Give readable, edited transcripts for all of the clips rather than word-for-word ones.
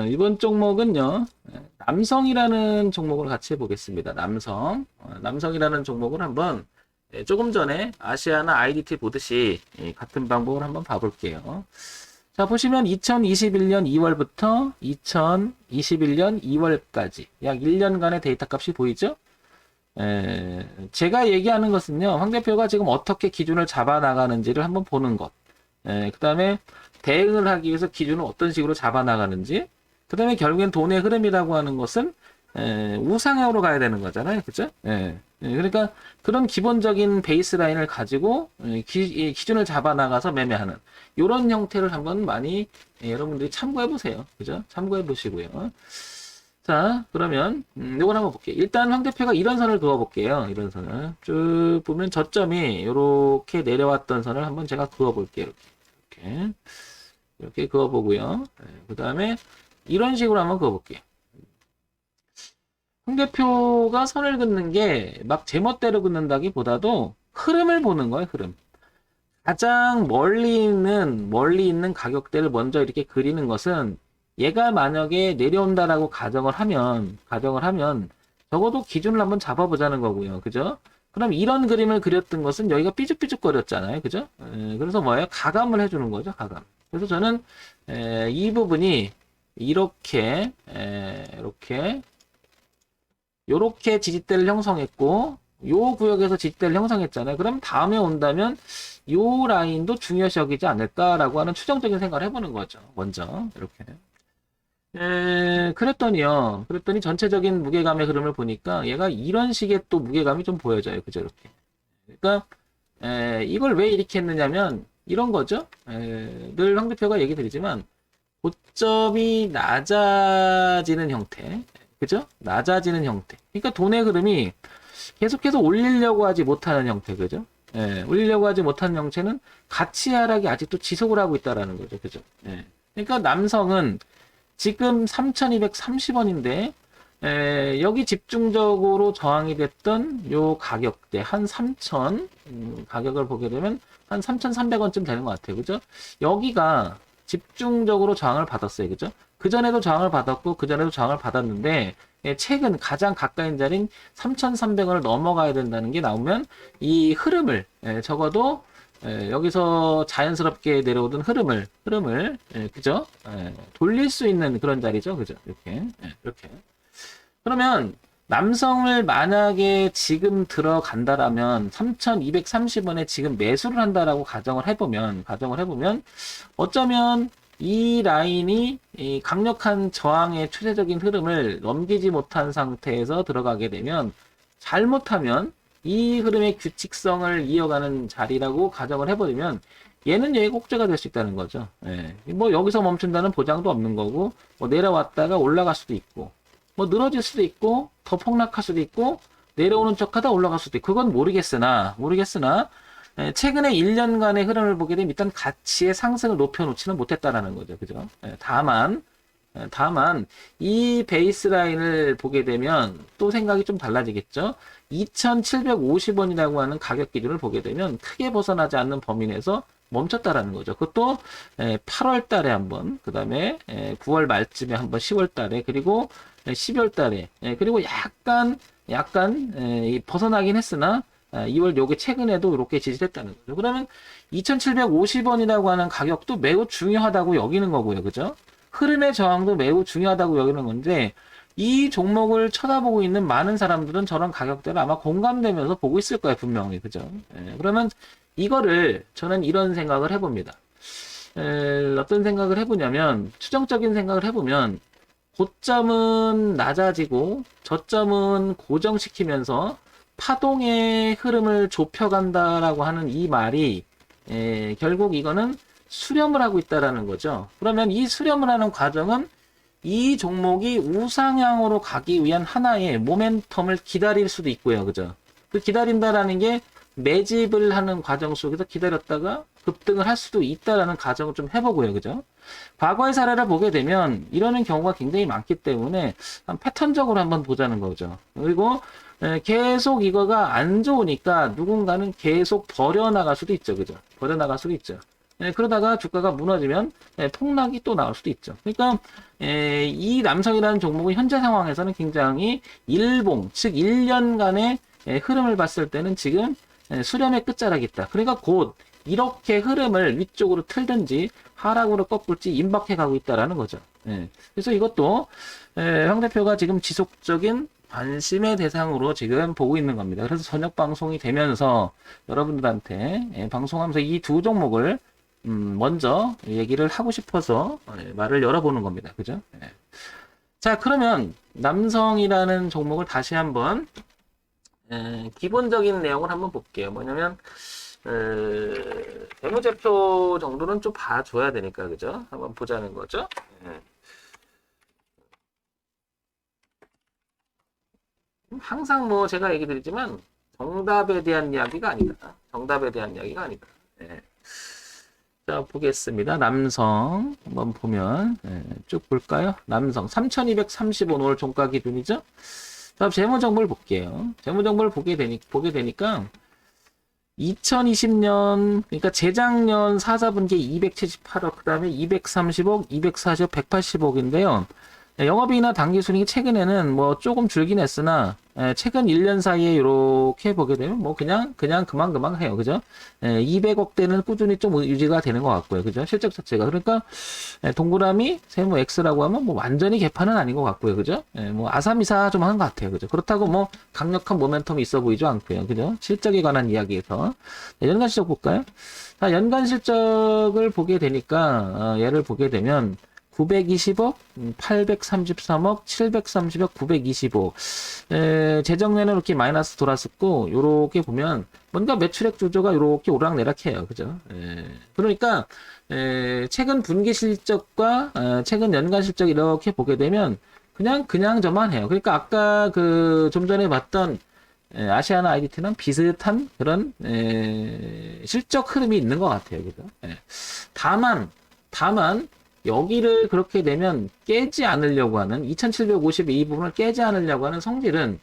이번 종목은요, 남성이라는 종목을 같이 해보겠습니다. 남성이라는 종목을 한번 조금 전에 아시아나 IDT 보듯이 같은 방법을 한번 봐볼게요. 자, 보시면 2021년 2월부터 2021년 2월까지 약 1년간의 데이터 값이 보이죠? 제가 얘기하는 것은요, 황 대표가 지금 어떻게 기준을 잡아 나가는지를 한번 보는 것. 그 다음에 대응을 하기 위해서 기준을 어떤 식으로 잡아 나가는지. 그 다음에 결국엔 돈의 흐름이라고 하는 것은 우상향으로 가야 되는 거잖아요. 그죠? 그러니까 그런 기본적인 베이스라인을 가지고 기준을 잡아 나가서 매매하는 이런 형태를 한번 많이 여러분들이 참고해 보세요. 그죠? 참고해 보시고요. 자, 그러면 이걸 한번 볼게요. 일단 황 대표가 이런 선을 그어 볼게요. 이런 선을 쭉 보면 저점이 이렇게 내려왔던 선을 한번 제가 그어 볼게요. 이렇게 그어 보고요. 그 다음에 이런 식으로 한번 그어 볼게요. 황 대표가 선을 긋는 게 막 제멋대로 긋는다기보다도 흐름을 보는 거예요. 흐름. 가장 멀리 있는 가격대를 먼저 이렇게 그리는 것은 얘가 만약에 내려온다라고 가정을 하면 적어도 기준을 한번 잡아보자는 거고요. 그죠? 그럼 이런 그림을 그렸던 것은 여기가 삐죽삐죽거렸잖아요. 그죠? 그래서 뭐예요? 가감을 해주는 거죠. 가감. 그래서 저는 이 부분이 이렇게 지지대를 형성했고 요 구역에서 지지대를 형성했잖아요. 그럼 다음에 온다면 요 라인도 중요시 여기지 않을까라고 하는 추정적인 생각을 해보는 거죠. 먼저 이렇게. 그랬더니 전체적인 무게감의 흐름을 보니까 얘가 이런 식의 또 무게감이 좀 보여져요. 그죠? 이렇게. 그러니까 이걸 왜 이렇게 했느냐면 이런 거죠. 늘 황 대표가 얘기 드리지만 고점이 낮아지는 형태. 그죠? 낮아지는 형태. 그러니까 돈의 흐름이 계속해서 올리려고 하지 못하는 형태. 그죠? 올리려고 하지 못하는 형태는 가치 하락이 아직도 지속을 하고 있다라는 거죠. 그죠? 그러니까 남성은 지금 3,230원인데 여기 집중적으로 저항이 됐던 요 가격대 한 3,000 가격을 보게 되면 한 3,300원쯤 되는 것 같아요. 그죠? 여기가 집중적으로 저항을 받았어요. 그죠? 그전에도 저항을 받았고 그전에도 저항을 받았는데 최근 가장 가까인 자리인 3,300원을 넘어가야 된다는 게 나오면 이 흐름을 적어도 여기서 자연스럽게 내려오던 흐름을 그죠? 돌릴 수 있는 그런 자리죠. 그죠? 이렇게. 그러면 남성을 만약에 지금 들어간다라면 3,230원에 지금 매수를 한다라고 가정을 해보면 어쩌면 이 라인이 이 강력한 저항의 추세적인 흐름을 넘기지 못한 상태에서 들어가게 되면 잘못하면 이 흐름의 규칙성을 이어가는 자리라고 가정을 해버리면 얘는 여기 꼭지가 될 수 있다는 거죠. 뭐 여기서 멈춘다는 보장도 없는 거고 뭐 내려왔다가 올라갈 수도 있고 뭐 늘어질 수도 있고 더 폭락할 수도 있고 내려오는 척하다 올라갈 수도 있고 그건 모르겠으나 최근에 1년간의 흐름을 보게 되면 일단 가치의 상승을 높여놓지는 못했다라는 거죠. 그죠? 다만 이 베이스라인을 보게 되면 또 생각이 좀 달라지겠죠. 2,750원이라고 하는 가격 기준을 보게 되면 크게 벗어나지 않는 범위 내에서 멈췄다라는 거죠. 그것도 8월 달에 한번, 그 다음에 9월 말쯤에 한번, 10월 달에, 그리고 12월 달에, 그리고 약간 벗어나긴 했으나 2월 요게 최근에도 이렇게 지지를 했다는 거죠. 그러면 2,750원이라고 하는 가격도 매우 중요하다고 여기는 거고요. 그죠? 흐름의 저항도 매우 중요하다고 여기는 건데 이 종목을 쳐다보고 있는 많은 사람들은 저런 가격대를 아마 공감되면서 보고 있을 거예요. 분명히. 그죠? 그러면 이거를 저는 이런 생각을 해봅니다. 어떤 생각을 해보냐면 추정적인 생각을 해보면 고점은 낮아지고 저점은 고정시키면서 파동의 흐름을 좁혀간다라고 하는 이 말이 결국 이거는 수렴을 하고 있다라는 거죠. 그러면 이 수렴을 하는 과정은 이 종목이 우상향으로 가기 위한 하나의 모멘텀을 기다릴 수도 있고요. 그죠? 그 기다린다라는 게 매집을 하는 과정 속에서 기다렸다가 급등을 할 수도 있다라는 가정을 좀 해보고요. 그죠? 과거의 사례를 보게 되면 이러는 경우가 굉장히 많기 때문에 패턴적으로 한번 보자는 거죠. 그리고 계속 이거가 안 좋으니까 누군가는 계속 버려나갈 수도 있죠. 그죠? 버려나갈 수도 있죠. 그러다가 주가가 무너지면 폭락이 또 나올 수도 있죠. 그러니까 이 남성이라는 종목은 현재 상황에서는 굉장히 일봉, 즉 1년간의 흐름을 봤을 때는 지금 수렴의 끝자락이 있다. 그러니까 곧 이렇게 흐름을 위쪽으로 틀든지 하락으로 꺾을지 임박해 가고 있다라는 거죠. 그래서 이것도 황 대표가 지금 지속적인 관심의 대상으로 지금 보고 있는 겁니다. 그래서 저녁 방송이 되면서 여러분들한테 방송하면서 이 두 종목을 먼저 얘기를 하고 싶어서 말을 열어보는 겁니다. 그죠? 자, 그러면 남성이라는 종목을 다시 한번 기본적인 내용을 한번 볼게요. 뭐냐면 재무제표 정도는 좀 봐줘야 되니까, 그죠? 한번 보자는 거죠. 항상 뭐 제가 얘기 드리지만 정답에 대한 이야기가 아니다. 정답에 대한 이야기가 아니다. 자, 보겠습니다. 남성 한번 보면 쭉 볼까요? 남성 3235 오늘 종가 기준이죠. 다음 재무정보를 볼게요. 재무정보를 보게 되니까 2020년 그러니까 재작년 사자분기 278억, 그다음에 230억, 240억, 180억인데요. 영업이익이나 당기순이익이 최근에는 뭐 조금 줄긴 했으나 최근 1년 사이에 이렇게 보게 되면 뭐 그냥 그만 해요. 그죠? 200억대는 꾸준히 좀 유지가 되는 것 같고요. 그죠? 실적 자체가. 그러니까 동그라미 세모 X라고 하면 뭐 완전히 개판은 아닌 것 같고요. 그죠? 뭐 아사미사 좀 한 것 같아요. 그죠? 그렇다고 뭐 강력한 모멘텀이 있어 보이지 않고요. 그죠? 실적에 관한 이야기에서 연간 실적 볼까요? 자, 연간 실적을 보게 되니까 얘를 보게 되면 920억, 833억, 730억, 925억. 재정내는 이렇게 마이너스 돌았었고, 요렇게 보면, 뭔가 매출액 조조가 요렇게 오락내락해요. 그죠? 그러니까, 최근 분기 실적과, 최근 연간 실적 이렇게 보게 되면, 그냥 저만 해요. 그러니까 아까 좀 전에 봤던, 아시아나 IDT랑 비슷한 그런, 실적 흐름이 있는 것 같아요. 그죠? 다만, 여기를 그렇게 되면 깨지 않으려고 하는 2750의 이 부분을 깨지 않으려고 하는 성질은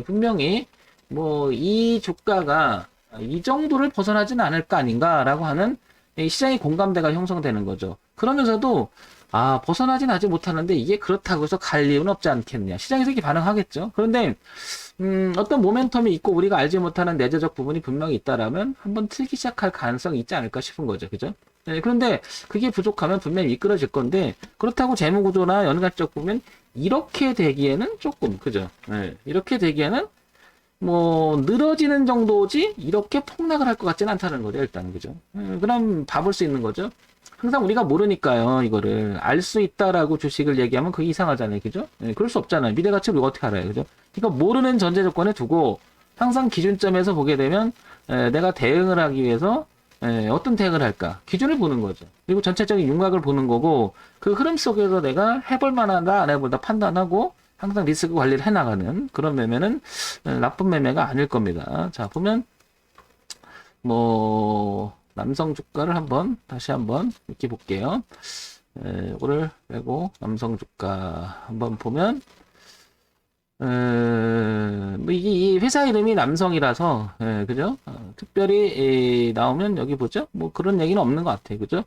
분명히 뭐 이 주가가 이 정도를 벗어나지는 않을 거 아닌가라고 하는 시장의 공감대가 형성되는 거죠. 그러면서도 벗어나진 아직 못하는데 이게 그렇다고 해서 갈 이유는 없지 않겠냐. 시장에서 이렇게 반응하겠죠. 그런데 어떤 모멘텀이 있고 우리가 알지 못하는 내재적 부분이 분명히 있다라면 한번 틀기 시작할 가능성이 있지 않을까 싶은 거죠. 그죠? 그런데 그게 부족하면 분명히 미끄러질 건데 그렇다고 재무구조나 연간적 보면 이렇게 되기에는 조금 그죠? 이렇게 되기에는 뭐 늘어지는 정도지 이렇게 폭락을 할 것 같지는 않다는 거죠. 일단은 그죠? 그럼 봐볼 수 있는 거죠. 항상 우리가 모르니까요. 이거를 알 수 있다라고 주식을 얘기하면 그게 이상하잖아요. 그죠? 그럴 수 없잖아요. 미래 가치를 우리가 어떻게 알아요. 그죠? 그러니까 모르는 전제 조건에 두고 항상 기준점에서 보게 되면 내가 대응을 하기 위해서 어떤 대응을 할까? 기준을 보는 거죠. 그리고 전체적인 윤곽을 보는 거고, 그 흐름 속에서 내가 해볼 만하다, 안 해볼다 판단하고, 항상 리스크 관리를 해나가는 그런 매매는 나쁜 매매가 아닐 겁니다. 자, 보면, 남성 주가를 다시 한번 이렇게 볼게요. 이거를 빼고, 남성 주가 한번 보면, 이 회사 이름이 남성이라서, 그죠? 특별히, 나오면 여기 보죠? 뭐 그런 얘기는 없는 것 같아요. 그죠?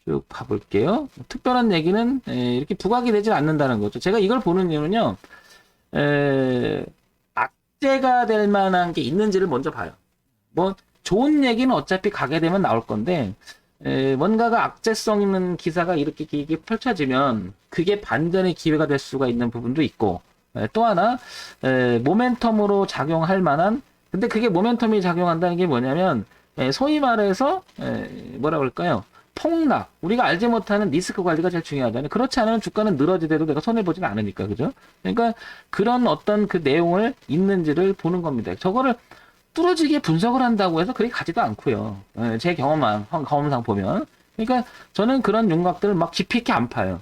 쭉 봐볼게요. 특별한 얘기는, 이렇게 부각이 되질 않는다는 거죠. 제가 이걸 보는 이유는요, 악재가 될 만한 게 있는지를 먼저 봐요. 뭐, 좋은 얘기는 어차피 가게 되면 나올 건데, 뭔가가 악재성 있는 기사가 이렇게 길게 펼쳐지면, 그게 반전의 기회가 될 수가 있는 부분도 있고, 또 하나 모멘텀으로 작용할 만한 근데 그게 모멘텀이 작용한다는 게 뭐냐면 소위 말해서 뭐라 그럴까요? 폭락 우리가 알지 못하는 리스크 관리가 제일 중요하잖아요. 그렇지 않으면 주가는 늘어지더라도 내가 손해 보지는 않으니까 그죠? 그러니까 그런 어떤 그 내용을 있는지를 보는 겁니다. 저거를 뚫어지게 분석을 한다고 해서 그렇게 가지도 않고요. 제 경험상 보면 그러니까 저는 그런 윤곽들을 막 깊이 있게 안 파요.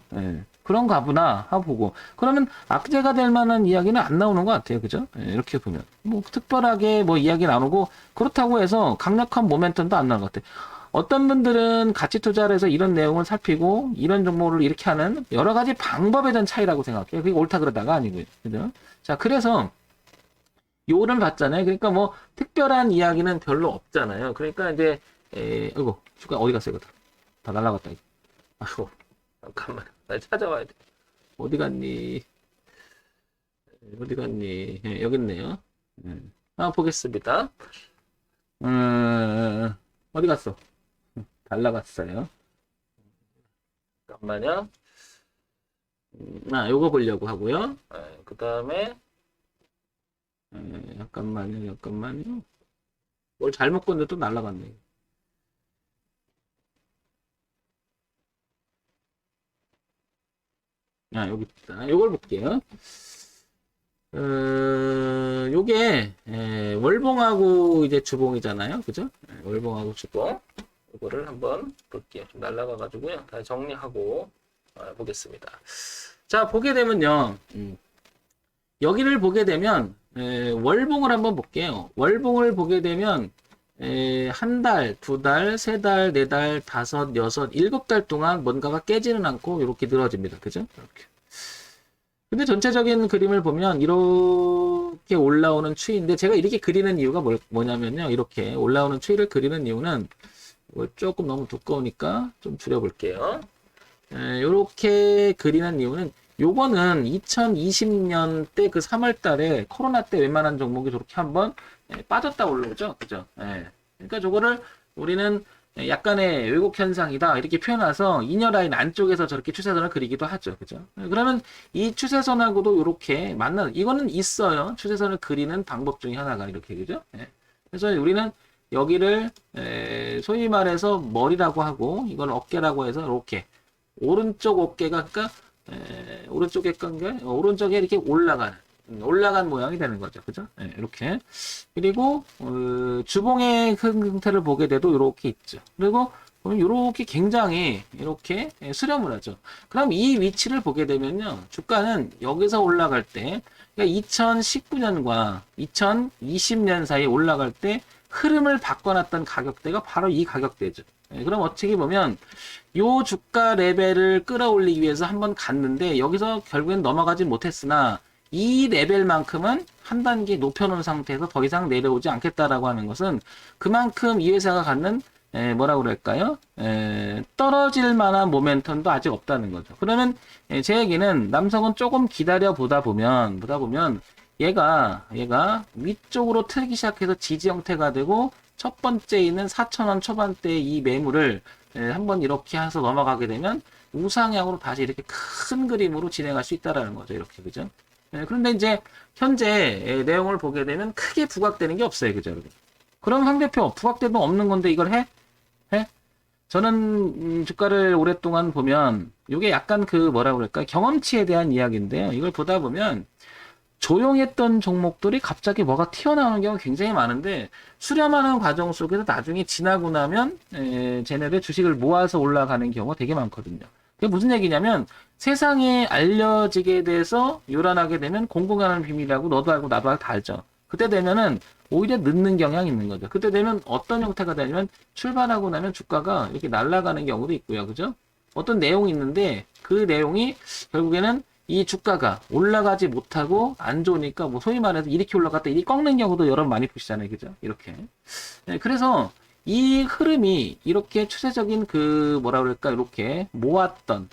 그런가 보나 하고 보고 그러면 악재가 될 만한 이야기는 안 나오는 것 같아요. 그죠? 이렇게 보면 뭐 특별하게 뭐 이야기 나누고 그렇다고 해서 강력한 모멘텀도 안 나는 것 같아요. 어떤 분들은 가치 투자를 해서 이런 내용을 살피고 이런 정보를 이렇게 하는 여러 가지 방법에 대한 차이라고 생각해요. 그게 옳다 그러다가 아니고요. 그죠? 자, 그래서 요를 봤잖아요. 그러니까 뭐 특별한 이야기는 별로 없잖아요. 그러니까 이제 주가 어디 갔어, 이거 다 날라갔다, 이거. 아이고, 잠깐만. 나 찾아와야 돼. 어디 갔니? 어디 갔니? 예, 여기 있네요. 보겠습니다. 어디 갔어? 날라갔어요. 잠깐만요. 요거 보려고 하고요. 그 다음에, 잠깐만요. 뭘 잘못 건데 또 날라갔네. 여기 있다. 요걸 볼게요. 요게, 월봉하고 이제 주봉이잖아요. 그죠? 월봉하고 주봉. 이거를 한번 볼게요. 좀 날라가가지고요. 다시 정리하고 보겠습니다. 자, 보게 되면요. 여기를 보게 되면, 월봉을 한번 볼게요. 월봉을 보게 되면, 한 달, 두 달, 세 달, 네 달, 다섯, 여섯, 일곱 달 동안 뭔가가 깨지는 않고 이렇게 늘어집니다. 그죠? 이렇게. 근데 전체적인 그림을 보면 이렇게 올라오는 추이인데 제가 이렇게 그리는 이유가 뭐냐면요. 이렇게 올라오는 추이를 그리는 이유는 이걸 조금 너무 두꺼우니까 좀 줄여볼게요. 이렇게 그리는 이유는 요거는 2020년 때 그 3월 달에 코로나 때 웬만한 종목이 저렇게 한번 빠졌다 올라오죠. 그죠? 그러니까 저거를 우리는 약간의 왜곡 현상이다 이렇게 표현해서 이녀 라인 안쪽에서 저렇게 추세선을 그리기도 하죠. 그죠? 그러면 이 추세선하고도 이렇게 이거는 있어요. 추세선을 그리는 방법 중에 하나가 이렇게 그죠? 그래서 우리는 여기를 소위 말해서 머리라고 하고 이걸 어깨라고 해서 이렇게 오른쪽 어깨가 그러니까 오른쪽에 이렇게 올라간 모양이 되는 거죠. 그죠? 이렇게. 그리고, 주봉의 형태를 보게 돼도 이렇게 있죠. 그리고, 이렇게 굉장히 이렇게 수렴을 하죠. 그럼 이 위치를 보게 되면요. 주가는 여기서 올라갈 때, 그러니까 2019년과 2020년 사이에 올라갈 때 흐름을 바꿔놨던 가격대가 바로 이 가격대죠. 그럼 어떻게 보면 요 주가 레벨을 끌어올리기 위해서 한번 갔는데 여기서 결국엔 넘어가지 못했으나 이 레벨만큼은 한 단계 높여놓은 상태에서 더 이상 내려오지 않겠다라고 하는 것은 그만큼 이 회사가 갖는 뭐라고 그럴까요? 떨어질 만한 모멘텀도 아직 없다는 거죠. 그러면 제 얘기는 남성은 조금 기다려 보다 보면 얘가 위쪽으로 틀기 시작해서 지지 형태가 되고 첫 번째 있는 4,000원 초반대 이 매물을 한번 이렇게 해서 넘어가게 되면 우상향으로 다시 이렇게 큰 그림으로 진행할 수 있다라는 거죠. 이렇게 그죠? 그런데 이제 현재 내용을 보게 되면 크게 부각되는 게 없어요. 그죠? 그럼 황 대표 부각돼도 없는 건데 이걸 해? 저는 주가를 오랫동안 보면 이게 약간 그 뭐라고 그럴까 경험치에 대한 이야기인데요. 이걸 보다 보면 조용했던 종목들이 갑자기 뭐가 튀어나오는 경우가 굉장히 많은데 수렴하는 과정 속에서 나중에 지나고 나면 쟤네들 주식을 모아서 올라가는 경우가 되게 많거든요. 그게 무슨 얘기냐면 세상에 알려지게 돼서 요란하게 되면 공공하는 비밀이라고 너도 알고 나도 알고 다 알죠. 그때 되면은 오히려 늦는 경향이 있는 거죠. 그때 되면 어떤 형태가 되냐면 출발하고 나면 주가가 이렇게 날아가는 경우도 있고요. 그죠? 어떤 내용이 있는데 그 내용이 결국에는 이 주가가 올라가지 못하고 안 좋으니까 뭐 소위 말해서 이렇게 올라갔다 이렇게 꺾는 경우도 여러분 많이 보시잖아요. 그죠? 이렇게. 그래서 이 흐름이 이렇게 추세적인 그 뭐라 그럴까 이렇게 모았던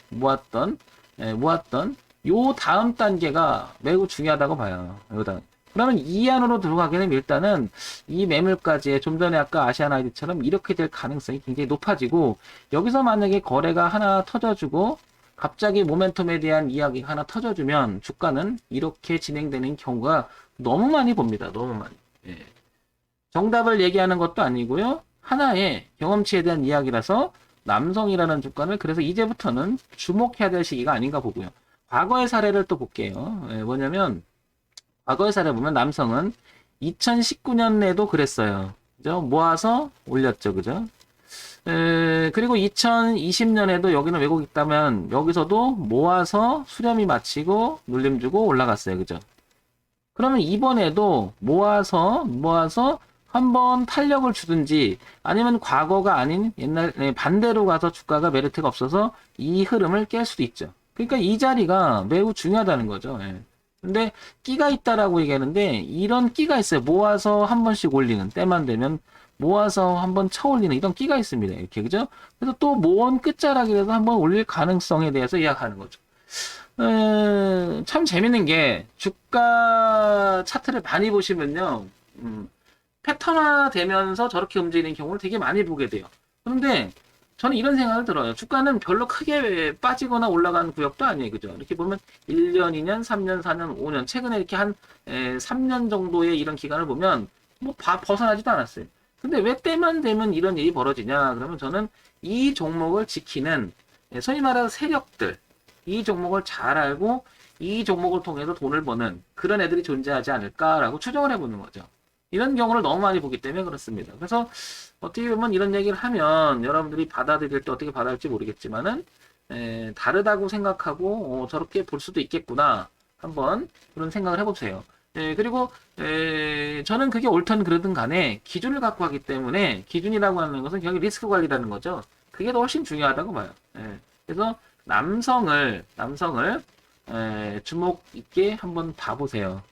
요 다음 단계가 매우 중요하다고 봐요. 그러면 이 안으로 들어가게 되면 일단은 이 매물까지 좀 전에 아까 아시안 아이디처럼 이렇게 될 가능성이 굉장히 높아지고 여기서 만약에 거래가 하나 터져주고 갑자기 모멘텀에 대한 이야기가 하나 터져주면 주가는 이렇게 진행되는 경우가 너무 많이 봅니다. 너무 많이. 정답을 얘기하는 것도 아니고요. 하나의 경험치에 대한 이야기라서 남성이라는 주가를 그래서 이제부터는 주목해야 될 시기가 아닌가 보고요. 과거의 사례를 또 볼게요. 뭐냐면 과거의 사례 보면 남성은 2019년에도 그랬어요. 그죠? 모아서 올렸죠. 그죠? 그리고 2020년에도 여기는 왜곡이 있다면 여기서도 모아서 수렴이 마치고 눌림 주고 올라갔어요. 그죠? 그러면 이번에도 모아서 한번 탄력을 주든지 아니면 과거가 아닌 옛날 반대로 가서 주가가 메리트가 없어서 이 흐름을 깰 수도 있죠. 그러니까 이 자리가 매우 중요하다는 거죠. 근데 끼가 있다라고 얘기하는데 이런 끼가 있어요. 모아서 한 번씩 올리는 때만 되면 모아서 한번 쳐올리는 이런 끼가 있습니다. 이렇게, 그죠? 그래서 또 모은 끝자락이라도 한번 올릴 가능성에 대해서 이야기하는 거죠. 참 재밌는 게 주가 차트를 많이 보시면요. 패턴화 되면서 저렇게 움직이는 경우를 되게 많이 보게 돼요. 그런데 저는 이런 생각을 들어요. 주가는 별로 크게 빠지거나 올라가는 구역도 아니에요. 그죠? 이렇게 보면 1년, 2년, 3년, 4년, 5년, 최근에 이렇게 한 3년 정도의 이런 기간을 보면 뭐 벗어나지도 않았어요. 근데 왜 때만 되면 이런 일이 벌어지냐? 그러면 저는 이 종목을 지키는 소위 말해서 세력들, 이 종목을 잘 알고 이 종목을 통해서 돈을 버는 그런 애들이 존재하지 않을까라고 추정을 해보는 거죠. 이런 경우를 너무 많이 보기 때문에 그렇습니다. 그래서 어떻게 보면 이런 얘기를 하면 여러분들이 받아들일 때 어떻게 받아들일지 모르겠지만은 다르다고 생각하고 저렇게 볼 수도 있겠구나 한번 그런 생각을 해보세요. 그리고 저는 그게 옳든 그러든 간에 기준을 갖고 하기 때문에 기준이라고 하는 것은 결국 리스크 관리라는 거죠. 그게 더 훨씬 중요하다고 봐요. 그래서 남성을 주목 있게 한번 봐보세요.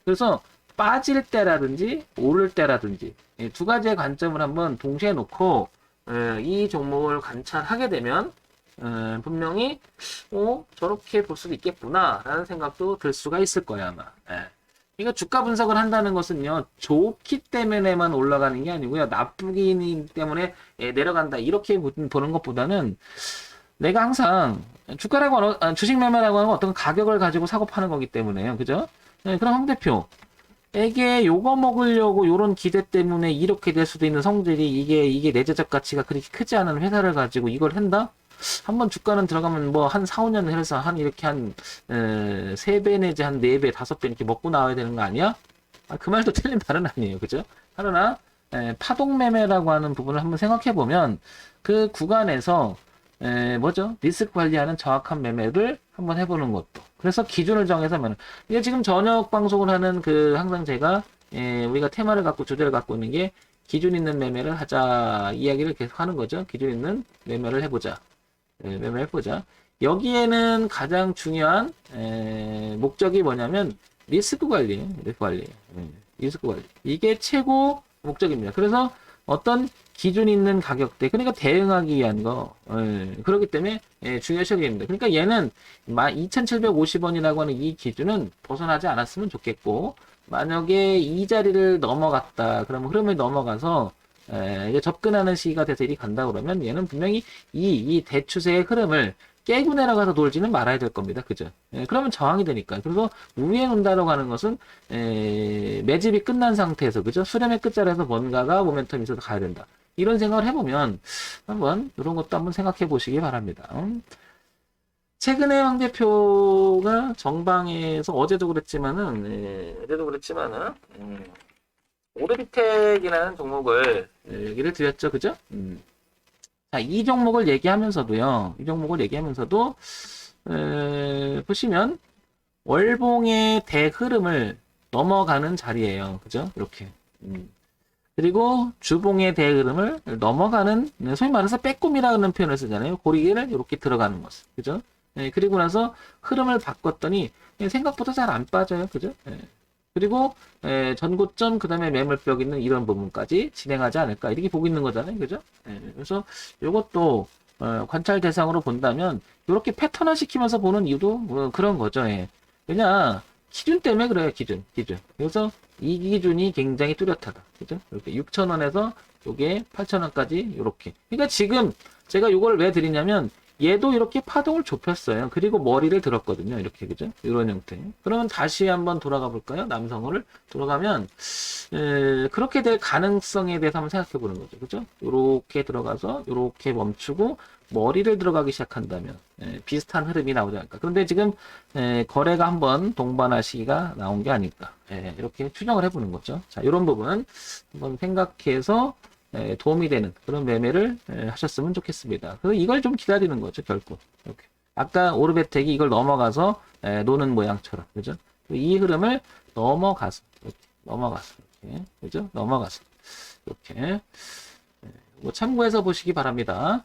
그래서 빠질 때라든지 오를 때라든지 두 가지의 관점을 한번 동시에 놓고 이 종목을 관찰하게 되면 분명히 저렇게 볼 수도 있겠구나 라는 생각도 들 수가 있을 거야 아마. 그러니까 주가 분석을 한다는 것은요 좋기 때문에만 올라가는 게 아니고요 나쁘기 때문에 내려간다 이렇게 보는 것보다는 내가 항상 주식 매매라고 하는 건 어떤 가격을 가지고 사고 파는 거기 때문에요. 그죠? 그럼 황 대표 에게 요거 먹으려고 요런 기대 때문에 이렇게 될 수도 있는 성질이 이게 내재적 가치가 그렇게 크지 않은 회사를 가지고 이걸 한다? 한번 주가는 들어가면 뭐 한 4, 5년 해서 한 이렇게 한 3배 내지 한 4배, 5배 이렇게 먹고 나와야 되는 거 아니야? 그 말도 틀린 말은 아니에요. 그죠? 그러나 파동 매매라고 하는 부분을 한번 생각해 보면 그 구간에서 리스크 관리하는 정확한 매매를 한번 해보는 것도. 그래서 기준을 정해서 이게 지금 저녁 방송을 하는 항상 제가, 우리가 테마를 갖고 주제를 갖고 있는 게 기준 있는 매매를 하자 이야기를 계속 하는 거죠. 기준 있는 매매를 해보자. 매매를 해보자. 여기에는 가장 중요한, 목적이 뭐냐면 리스크 관리예요. 리스크 관리. 이게 최고 목적입니다. 그래서 어떤 기준 있는 가격대, 그러니까 대응하기 위한 거, 그렇기 때문에 중요시 여깁니다. 그러니까 얘는 2,750원이라고 하는 이 기준은 벗어나지 않았으면 좋겠고, 만약에 이 자리를 넘어갔다, 그러면 흐름을 넘어가서 이제 접근하는 시기가 돼서 이리 간다 그러면 얘는 분명히 이 대추세의 흐름을 깨고 내려가서 돌지는 말아야 될 겁니다. 그죠? 그러면 저항이 되니까. 그래서 위에 논다라고 하는 것은 매집이 끝난 상태에서, 그죠? 수렴의 끝자리에서 뭔가가 모멘텀이 있어서 가야 된다. 이런 생각을 해보면 한번 이런 것도 한번 생각해 보시기 바랍니다. 최근에 황 대표가 정방에서 어제도 그랬지만은 오르비텍이라는 종목을 얘기를 드렸죠. 그죠? 자, 이 종목을 얘기하면서도 보시면 월봉의 대흐름을 넘어가는 자리예요. 그죠? 이렇게. 그리고 주봉의 대흐름을 넘어가는, 소위 말해서 빼꼼이라는 표현을 쓰잖아요. 고리를 이렇게 들어가는 모습. 그죠? 그리고 나서 흐름을 바꿨더니 생각보다 잘 안 빠져요. 그죠? 그리고 전고점 그다음에 매물벽 있는 이런 부분까지 진행하지 않을까 이렇게 보고 있는 거잖아요. 그죠? 그래서 이것도 관찰 대상으로 본다면 이렇게 패턴화 시키면서 보는 이유도 그런 거죠. 왜냐 기준 때문에 그래요. 기준. 그래서 이 기준이 굉장히 뚜렷하다. 그죠? 이렇게 6,000원에서 요게 8,000원까지 이렇게. 그러니까 지금 제가 이걸 왜 드리냐면 얘도 이렇게 파동을 좁혔어요. 그리고 머리를 들었거든요. 이렇게, 그죠? 이런 형태. 그러면 다시 한번 돌아가 볼까요? 남성호를 돌아가면, 그렇게 될 가능성에 대해서 한번 생각해 보는 거죠. 그죠? 요렇게 들어가서, 요렇게 멈추고, 머리를 들어가기 시작한다면, 비슷한 흐름이 나오지 않을까. 그런데 지금, 거래가 한번 동반할 시기가 나온 게 아닐까. 이렇게 추정을 해 보는 거죠. 자, 요런 부분 한번 생각해서, 도움이 되는 그런 매매를 하셨으면 좋겠습니다. 그래서 이걸 좀 기다리는 거죠, 결국. 이렇게. 아까 오르베텍이 이걸 넘어가서 노는 모양처럼, 그죠? 이 흐름을 넘어가서, 이렇게, 그죠? 넘어가서, 이렇게. 뭐 참고해서 보시기 바랍니다.